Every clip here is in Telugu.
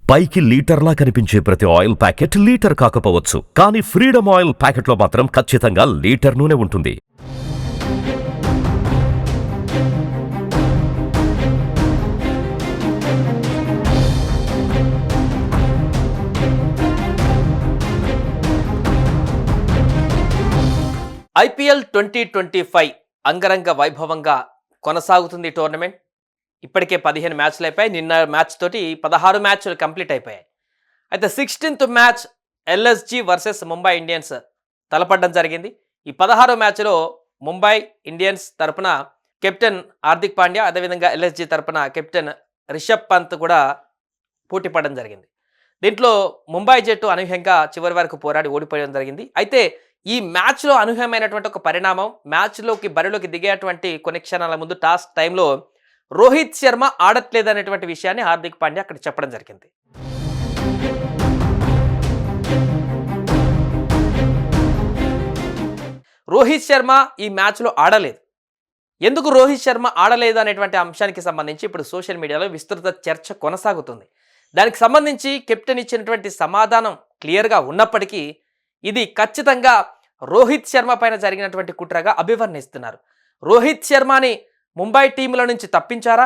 పైకి లీటర్లా కనిపించే ప్రతి ఆయిల్ ప్యాకెట్ లీటర్ కాకపోవచ్చు, కానీ ఫ్రీడమ్ ఆయిల్ ప్యాకెట్లో మాత్రం ఖచ్చితంగా లీటర్ నూనె ఉంటుంది. ఐపీఎల్ 2025 అంగరంగ వైభవంగా కొనసాగుతుంది టోర్నమెంట్. ఇప్పటికే 15 మ్యాచ్లు అయిపోయాయి. నిన్న మ్యాచ్ తోటి 16 మ్యాచ్లు కంప్లీట్ అయిపోయాయి. అయితే 16th match LSG versus Mumbai Indians తలపడడం జరిగింది. ఈ 16 మ్యాచ్లో ముంబై ఇండియన్స్ తరపున కెప్టెన్ హార్దిక్ పాండ్యా, అదేవిధంగా ఎల్ఎస్జి తరపున కెప్టెన్ రిషబ్ పంత్ కూడా పోటీ పడడం జరిగింది. దీంట్లో ముంబై జట్టు అనూహ్యంగా చివరి వరకు పోరాడి ఓడిపోవడం జరిగింది. అయితే ఈ మ్యాచ్లో అనూహ్యమైనటువంటి ఒక పరిణామం, మ్యాచ్లోకి బరిలోకి దిగేటువంటి కొన్ని క్షణాల ముందు టాస్ టైంలో రోహిత్ శర్మ ఆడట్లేదనేటువంటి విషయాన్ని హార్దిక్ పాండ్యా అక్కడ చెప్పడం జరిగింది. రోహిత్ శర్మ ఈ మ్యాచ్లో ఆడలేదు. ఎందుకు రోహిత్ శర్మ ఆడలేదు అనేటువంటి అంశానికి సంబంధించి ఇప్పుడు సోషల్ మీడియాలో విస్తృత చర్చ కొనసాగుతుంది. దానికి సంబంధించి కెప్టెన్ ఇచ్చినటువంటి సమాధానం క్లియర్గా ఉన్నప్పటికీ ఇది ఖచ్చితంగా రోహిత్ శర్మ పైన జరిగినటువంటి కుట్రగా అభివర్ణిస్తున్నారు. రోహిత్ శర్మని ముంబై టీంల నుంచి తప్పించారా?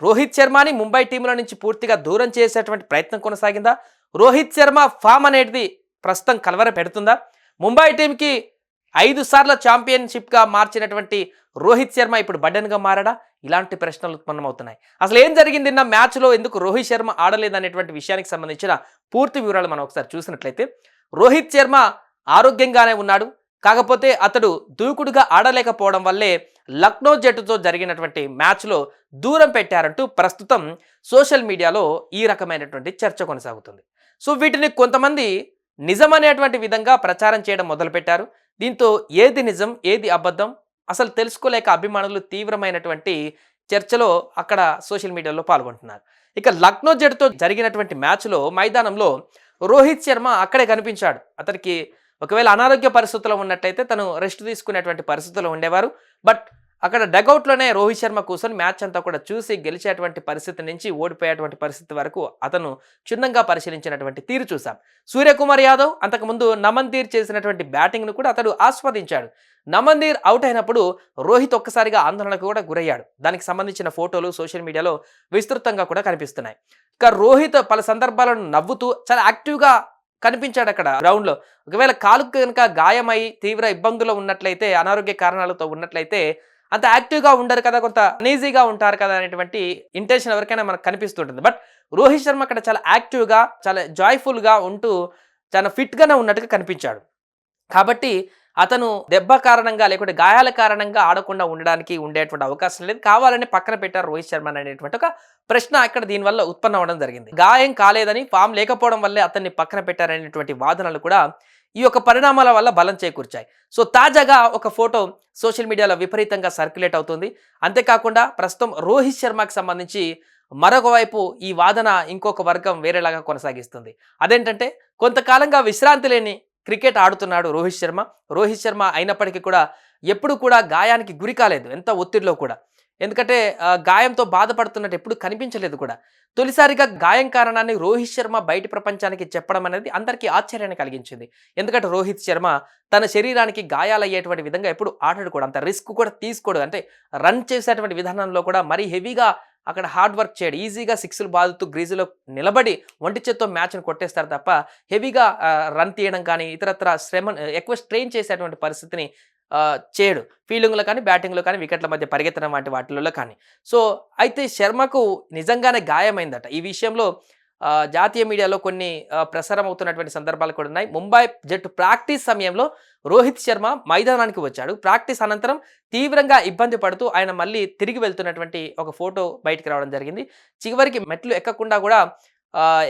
రోహిత్ శర్మని ముంబై టీంల నుంచి పూర్తిగా దూరం చేసేటువంటి ప్రయత్నం కొనసాగిందా? రోహిత్ శర్మ ఫామ్ అనేది ప్రస్తుతం కలవర పెడుతుందా? ముంబై టీంకి 5 సార్ల ఛాంపియన్షిప్గా మార్చినటువంటి రోహిత్ శర్మ ఇప్పుడు బడ్డన్గా మారాడా? ఇలాంటి ప్రశ్నలు ఉత్పన్నమవుతున్నాయి. అసలు ఏం జరిగింది నిన్న మ్యాచ్లో, ఎందుకు రోహిత్ శర్మ ఆడలేదనేటువంటి విషయానికి సంబంధించిన పూర్తి వివరాలు మనం ఒకసారి చూసినట్లయితే, రోహిత్ శర్మ ఆరోగ్యంగానే ఉన్నాడు. కాకపోతే అతడు దూకుడుగా ఆడలేకపోవడం వల్లే లక్నో జట్టుతో జరిగినటువంటి మ్యాచ్లో దూరం పెట్టారంటూ ప్రస్తుతం సోషల్ మీడియాలో ఈ రకమైనటువంటి చర్చ కొనసాగుతుంది. సో వీటిని కొంతమంది నిజమనేటువంటి విధంగా ప్రచారం చేయడం మొదలుపెట్టారు. దీంతో ఏది నిజం ఏది అబద్ధం అసలు తెలుసుకోలేక అభిమానులు తీవ్రమైనటువంటి చర్చలో అక్కడ సోషల్ మీడియాలో పాల్గొంటున్నారు. ఇక లక్నో జట్టుతో జరిగినటువంటి మ్యాచ్లో మైదానంలో రోహిత్ శర్మ అక్కడే కనిపించాడు. అతనికి ఒకవేళ అనారోగ్య పరిస్థితుల్లో ఉన్నట్లయితే తను రెస్ట్ తీసుకునేటువంటి పరిస్థితుల్లో ఉండేవారు. బట్ అక్కడ డగౌట్లోనే రోహిత్ శర్మ కూర్చొని మ్యాచ్ అంతా కూడా చూసి గెలిచేటువంటి పరిస్థితి నుంచి ఓడిపోయేటువంటి పరిస్థితి వరకు అతను క్షుణ్ణంగా పరిశీలించినటువంటి తీరు చూసాం. సూర్యకుమార్ యాదవ్ అంతకుముందు నమన్దీర్ చేసినటువంటి బ్యాటింగ్ను కూడా అతడు ఆస్వాదించాడు. నమన్దీర్ అవుట్ అయినప్పుడు రోహిత్ ఒక్కసారిగా ఆందోళనకు కూడా గురయ్యాడు. దానికి సంబంధించిన ఫోటోలు సోషల్ మీడియాలో విస్తృతంగా కూడా కనిపిస్తున్నాయి. ఇక రోహిత్ పలు సందర్భాలను నవ్వుతూ చాలా యాక్టివ్గా కనిపించాడు అక్కడ గ్రౌండ్లో. ఒకవేళ కాలుకు కనుక గాయమై తీవ్ర ఇబ్బందులు ఉన్నట్లయితే, అనారోగ్య కారణాలతో ఉన్నట్లయితే అంత యాక్టివ్గా ఉండరు కదా, కొంత అనీజీగా ఉంటారు కదా అనేటువంటి ఇంటెన్షన్ ఎవరికైనా మనకు కనిపిస్తుంటుంది. బట్ రోహిత్ శర్మ అక్కడ చాలా యాక్టివ్గా, చాలా జాయ్ఫుల్గా ఉంటూ చాలా ఫిట్గానే ఉన్నట్టుగా కనిపించాడు. కాబట్టి అతను దెబ్బ కారణంగా లేకుంటే గాయాల కారణంగా ఆడకుండా ఉండడానికి ఉండేటువంటి అవకాశం లేదు. కావాలని పక్కన పెట్టారు రోహిత్ శర్మ అనేటువంటి ఒక ప్రశ్న ఇక్కడ దీనివల్ల ఉత్పన్నం అవడం జరిగింది. గాయం కాలేదని, ఫామ్ లేకపోవడం వల్లే అతన్ని పక్కన పెట్టారనేటువంటి వాదనలు కూడా ఈ యొక్క పరిణామాల వల్ల బలం చేకూర్చాయి. సో తాజాగా ఒక ఫోటో సోషల్ మీడియాలో విపరీతంగా సర్క్యులేట్ అవుతుంది. అంతేకాకుండా ప్రస్తుతం రోహిత్ శర్మకి సంబంధించి మరొక వైపు ఈ వాదన ఇంకొక వర్గం వేరేలాగా కొనసాగిస్తుంది. అదేంటంటే కొంతకాలంగా విశ్రాంతి లేని క్రికెట్ ఆడుతున్నాడు రోహిత్ శర్మ. రోహిత్ శర్మ అయినప్పటికీ కూడా ఎప్పుడు కూడా గాయానికి గురి కాలేదు, ఎంత ఒత్తిడిలో కూడా. ఎందుకంటే గాయంతో బాధపడుతున్నట్టు ఎప్పుడు కనిపించలేదు కూడా. తొలిసారిగా గాయం కారణాన్ని రోహిత్ శర్మ బయటి ప్రపంచానికి చెప్పడం అనేది అందరికీ ఆశ్చర్యాన్ని కలిగించింది. ఎందుకంటే రోహిత్ శర్మ తన శరీరానికి గాయాలయ్యేటువంటి విధంగా ఎప్పుడు ఆడడు కూడా, అంత రిస్క్ కూడా తీసుకోడు. అంటే రన్ చేసేటువంటి విధానంలో కూడా మరీ హెవీగా అక్కడ హార్డ్ వర్క్ చేయడు. ఈజీగా సిక్స్లు బాదుతూ గ్రీజులో నిలబడి ఒంటి చేత్తో మ్యాచ్ను కొట్టేస్తారు తప్ప హెవీగా రన్ తీయడం కానీ ఇతరత్ర ఎక్కువ స్ట్రెయిన్ చేసేటువంటి పరిస్థితిని చేయడు. ఫీల్డింగ్లో కానీ, బ్యాటింగ్లో కానీ, వికెట్ల మధ్య పరిగెత్తడం వంటి వాటిల్లో కానీ. సో అయితే శర్మకు నిజంగానే గాయమైందట. ఈ విషయంలో జాతీయ మీడియాలో కొన్ని ప్రసారం అవుతున్నటువంటి సందర్భాలు కూడా ఉన్నాయి. ముంబై జట్టు ప్రాక్టీస్ సమయంలో రోహిత్ శర్మ మైదానానికి వచ్చాడు. ప్రాక్టీస్ అనంతరం తీవ్రంగా ఇబ్బంది పడుతూ ఆయన మళ్ళీ తిరిగి వెళ్తున్నటువంటి ఒక ఫోటో బయటికి రావడం జరిగింది. చివరికి మెట్లు ఎక్కకుండా కూడా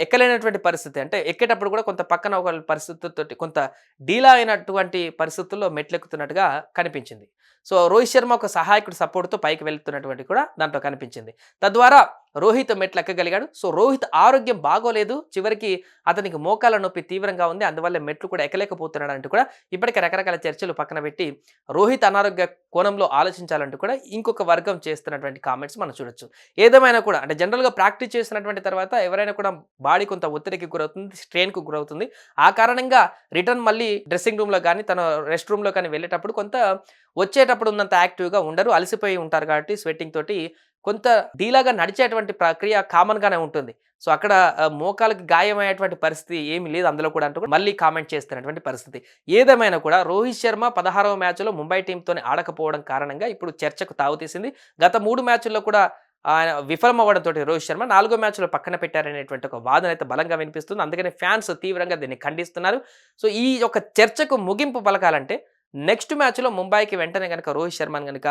ఎక్కలేనటువంటి పరిస్థితి, అంటే ఎక్కేటప్పుడు కూడా కొంత పక్కన ఒక పరిస్థితితో కొంత డీలా అయినటువంటి పరిస్థితుల్లో మెట్లెక్కుతున్నట్టుగా కనిపించింది. సో రోహిత్ శర్మ ఒక సహాయకుడు సపోర్ట్తో పైకి వెళ్తున్నటువంటి కూడా దాంట్లో కనిపించింది. తద్వారా రోహిత్ మెట్లు ఎక్కగలిగాడు. సో రోహిత్ ఆరోగ్యం బాగోలేదు, చివరికి అతనికి మోకాల నొప్పి తీవ్రంగా ఉంది, అందువల్ల మెట్లు కూడా ఎక్కలేకపోతున్నాడు అంటూ కూడా ఇప్పటికే రకరకాల చర్చలు పక్కన పెట్టి రోహిత్ అనారోగ్య కోణంలో ఆలోచించాలంటూ కూడా ఇంకొక వర్గం చేస్తున్నటువంటి కామెంట్స్ మనం చూడొచ్చు. ఏదేమైనా కూడా అంటే జనరల్గా ప్రాక్టీస్ చేసినటువంటి తర్వాత ఎవరైనా కూడా బాడీ కొంత ఒత్తిడికి గురవుతుంది, స్ట్రెయిన్కు గురవుతుంది. ఆ కారణంగా రిటర్న్ మళ్ళీ డ్రెస్సింగ్ రూమ్లో కానీ తన రెస్ట్ రూమ్లో కానీ వెళ్ళేటప్పుడు కొంత వచ్చేటప్పుడు ఉన్నంత యాక్టివ్గా ఉండరు, అలసిపోయి ఉంటారు కాబట్టి స్వెట్టింగ్ తోటి కొంత ఢీలాగా నడిచేటువంటి ప్రక్రియ కామన్గానే ఉంటుంది. సో అక్కడ మోకాలకు గాయమయ్యేటువంటి పరిస్థితి ఏమీ లేదు అందులో కూడా అంటూ మళ్ళీ కామెంట్ చేస్తున్నటువంటి పరిస్థితి. ఏదేమైనా కూడా రోహిత్ శర్మ 16వ మ్యాచ్లో ముంబై టీంతోనే ఆడకపోవడం కారణంగా ఇప్పుడు చర్చకు తావుతీసింది. గత 3 మ్యాచ్ల్లో కూడా ఆయన విఫలమవ్వడంతో రోహిత్ శర్మ 4గో మ్యాచ్లో పక్కన పెట్టారనేటువంటి ఒక వాదన అయితే బలంగా వినిపిస్తుంది. అందుకని ఫ్యాన్స్ తీవ్రంగా దీన్ని ఖండిస్తున్నారు. సో ఈ యొక్క చర్చకు ముగింపు పలకాలంటే నెక్స్ట్ మ్యాచ్లో ముంబైకి వెంటనే కనుక రోహిత్ శర్మని కనుక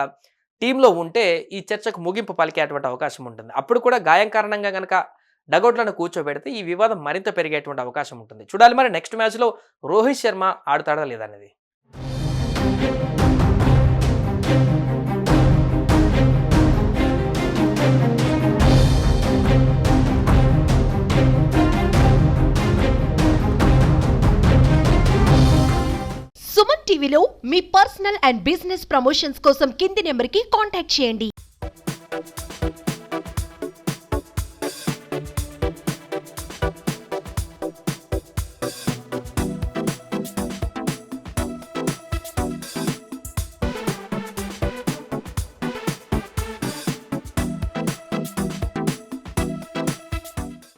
టీంలో ఉంటే ఈ చర్చకు ముగింపు పలికేటువంటి అవకాశం ఉంటుంది. అప్పుడు కూడా గాయం కారణంగా కనుక డగౌట్లను కూర్చోబెడితే ఈ వివాదం మరింత పెరిగేటువంటి అవకాశం ఉంటుంది. చూడాలి మరి నెక్స్ట్ మ్యాచ్లో రోహిత్ శర్మ ఆడుతాడా లేదనేది. సుమన్ టీవీలో మీ పర్సనల్ అండ్ బిజినెస్ ప్రమోషన్స్ కోసం కింది నెంబర్కి కాంటాక్ట్ చేయండి.